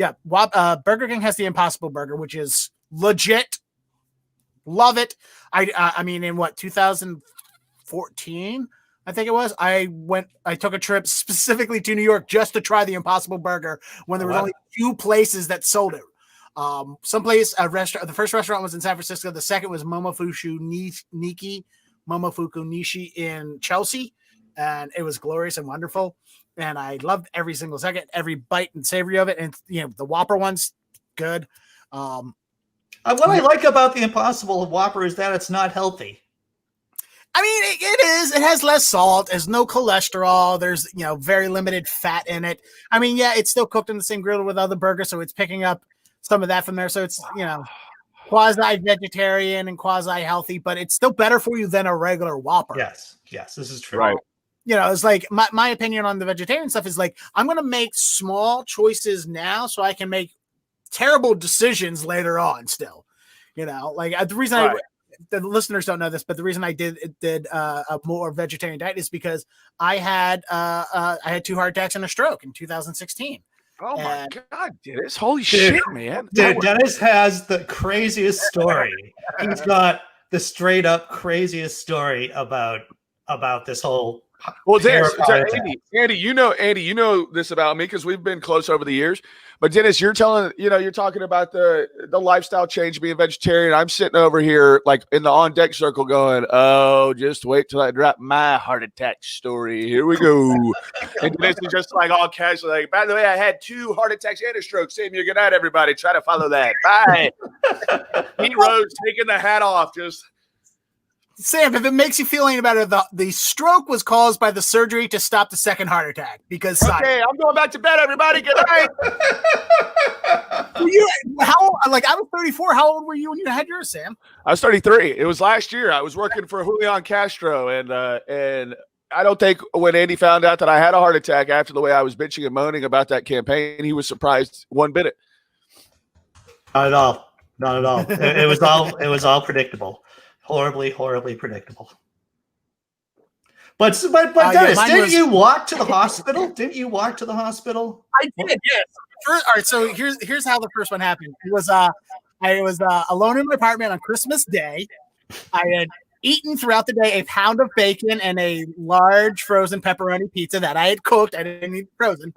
Yeah, Burger King has the Impossible Burger, which is legit. Love it. I mean, in 2014, I think it was, I took a trip specifically to New York just to try the Impossible Burger when there was only a few places that sold it. A restaurant. The first restaurant was in San Francisco. The second was Momofuku Nishi in Chelsea, and it was glorious and wonderful. And I loved every single second, every bite and savory of it. And the Whopper one's good. What I like about the Impossible Whopper is that it's not healthy. I mean, it is. It has less salt. There's no cholesterol. There's, very limited fat in it. I mean, yeah, it's still cooked in the same grill with other burgers, so it's picking up some of that from there. So it's, quasi-vegetarian and quasi-healthy, but it's still better for you than a regular Whopper. Yes, this is true. Right. It's like my opinion on the vegetarian stuff is like, I'm going to make small choices now so I can make terrible decisions later on still. The reason the listeners don't know this, but the reason I did a more vegetarian diet is because I had 2 heart attacks and a stroke in 2016. Oh my God, Dennis! Holy shit, man! Dude, Dennis has the craziest story. He's got the straight up craziest story about this whole. Well, Dennis, Andy, you know this about me because we've been close over the years. But Dennis, you're talking about the lifestyle change, being vegetarian. I'm sitting over here like in the on deck circle, going, "Oh, just wait till I drop my heart attack story. Here we go." And Dennis is just like all casual, like, "By the way, I had 2 heart attacks and a stroke. Same year. Good night, everybody. Try to follow that. Bye." Pete Rose taking the hat off, just. Sam, if it makes you feel any better, the stroke was caused by the surgery to stop the second heart attack. Because okay, I'm going back to bed, everybody. Good night. How old? Like, I was 34. How old were you when you had yours, Sam? I was 33. It was last year. I was working for Julian Castro, and I don't think when Andy found out that I had a heart attack after the way I was bitching and moaning about that campaign, he was surprised one bit. Not at all. It was all predictable. Horribly predictable. But Dennis, didn't you walk to the hospital? Didn't you walk to the hospital? I did, yes. All right, so here's how the first one happened. It was I was alone in my apartment on Christmas Day. I had eaten throughout the day a pound of bacon and a large frozen pepperoni pizza that I had cooked. I didn't eat frozen.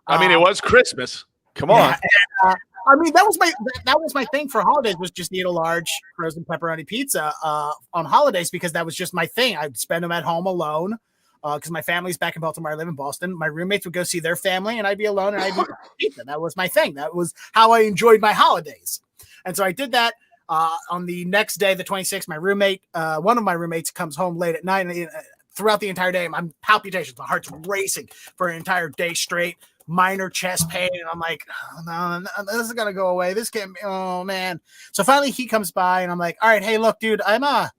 I mean, it was Christmas. Come on. And, I mean, that was my thing for holidays, was just eat a large frozen pepperoni pizza on holidays, because that was just my thing. I'd spend them at home alone because my family's back in Baltimore. I live in Boston. My roommates would go see their family, and I'd be alone, and I'd eat pizza. That was my thing. That was how I enjoyed my holidays. And so I did that. On the next day, the 26th, my roommate, one of my roommates, comes home late at night. And throughout the entire day, my palpitations, my heart's racing for an entire day straight. Minor chest pain, and I'm like, oh, no, this is gonna go away. This can't be, oh man. So finally he comes by, and I'm like, all right, hey, look, dude, I'm not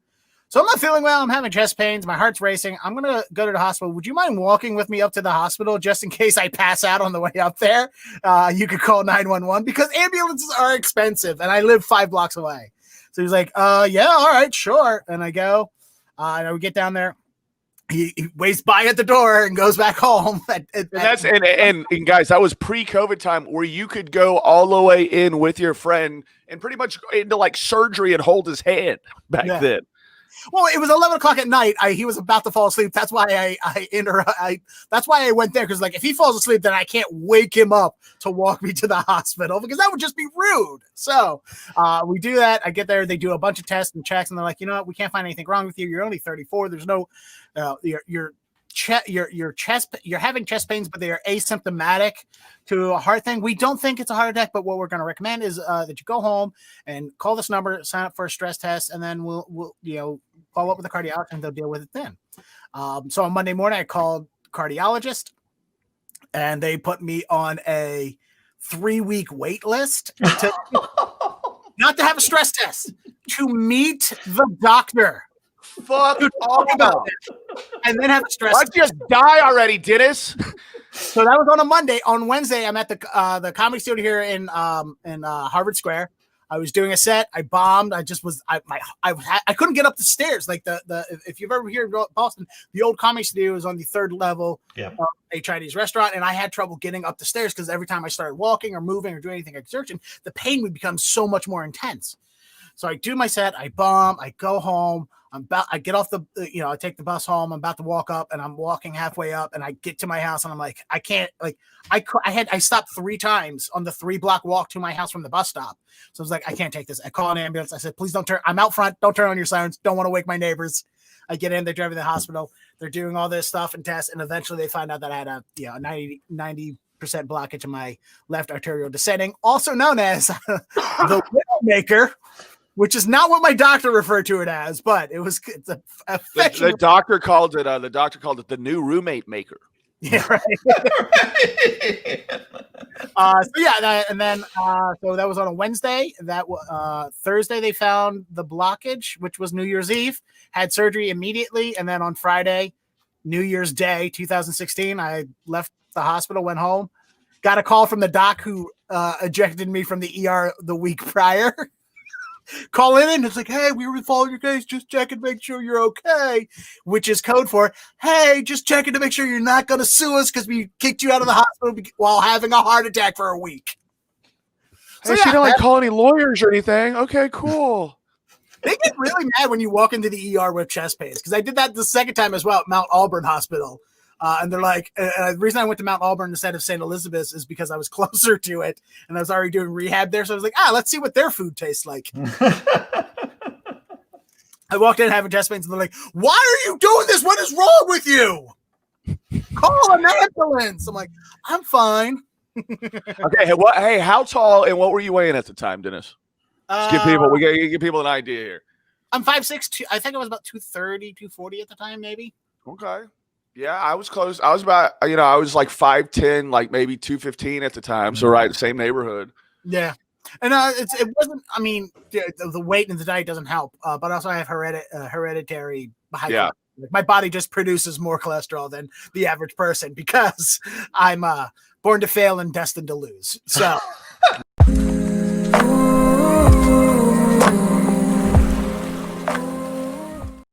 feeling well. I'm having chest pains. My heart's racing. I'm gonna go to the hospital. Would you mind walking with me up to the hospital just in case I pass out on the way up there? You could call 911 because ambulances are expensive, and I live 5 blocks away. So he's like, yeah, all right, sure. And I go, and I would get down there. He waves by at the door and goes back home. And guys, that was pre-COVID time where you could go all the way in with your friend and pretty much into like surgery and hold his hand back then. Well, it was 11 o'clock at night. He was about to fall asleep. That's why that's why I went there. Because like, if he falls asleep, then I can't wake him up to walk me to the hospital, because that would just be rude. So we do that. I get there. They do a bunch of tests and checks, and they're like, you know what? We can't find anything wrong with you. You're only 34. There's no, your chest, you're having chest pains, but they are asymptomatic to a heart thing. We don't think it's a heart attack, but what we're going to recommend is that you go home and call this number, sign up for a stress test, and then we'll follow up with the cardiologist, and they'll deal with it then. So on Monday morning, I called cardiologist, and they put me on a 3-week wait list not to have a stress test, to meet the doctor. Fuck talk about it, and then have a stress. Let's just die already, Dennis. So that was on a Monday. On Wednesday, I'm at the comedy studio here in Harvard Square. I was doing a set. I bombed. I couldn't get up the stairs. Like if you've ever here in Boston, the old Comedy Studio is on the 3rd level of a Chinese restaurant, and I had trouble getting up the stairs because every time I started walking or moving or doing anything exertion, the pain would become so much more intense. So I do my set. I bomb. I go home. I get off I take the bus home. I'm about to walk up, and I'm walking halfway up, and I get to my house, and I'm like, I can't, like, I stopped 3 times on the 3-block walk to my house from the bus stop. So I was like, I can't take this. I call an ambulance. I said, please don't turn. I'm out front. Don't turn on your sirens. Don't want to wake my neighbors. I get in. They drive me to the hospital. They're doing all this stuff and tests, and eventually they find out that I had a 90% blockage in my left arterial descending, also known as the Widowmaker, which is not what my doctor referred to it as, but it's the doctor called it. The doctor called it the new roommate maker. Yeah, right. So that was on a Wednesday. That Thursday they found the blockage, which was New Year's Eve. Had surgery immediately, and then on Friday, New Year's Day, 2016, I left the hospital, went home, got a call from the doc who ejected me from the ER the week prior. Call in, it's like, hey, we were following your case, just checking to make sure you're okay, which is code for, hey, just checking to make sure you're not going to sue us because we kicked you out of the hospital while having a heart attack for a week. So you don't call any lawyers or anything. Okay, cool. They get really mad when you walk into the ER with chest pains, because I did that the second time as well at Mount Auburn Hospital. And they're like, the reason I went to Mount Auburn instead of St. Elizabeth's is because I was closer to it and I was already doing rehab there. So I was like, let's see what their food tastes like. I walked in having chest pains and they're like, why are you doing this? What is wrong with you? Call an ambulance. I'm like, I'm fine. Okay. Hey, how tall and what were you weighing at the time, Dennis? Let's give people an idea here. I'm 5'6". I think I was about 230, 240 at the time, maybe. Okay. Yeah, I was close. I was about, I was like 5'10", like maybe 215 at the time. So right, the same neighborhood. Yeah. And it wasn't, the weight and the diet doesn't help. But also I have hereditary high cholesterol. My body just produces more cholesterol than the average person because I'm born to fail and destined to lose. So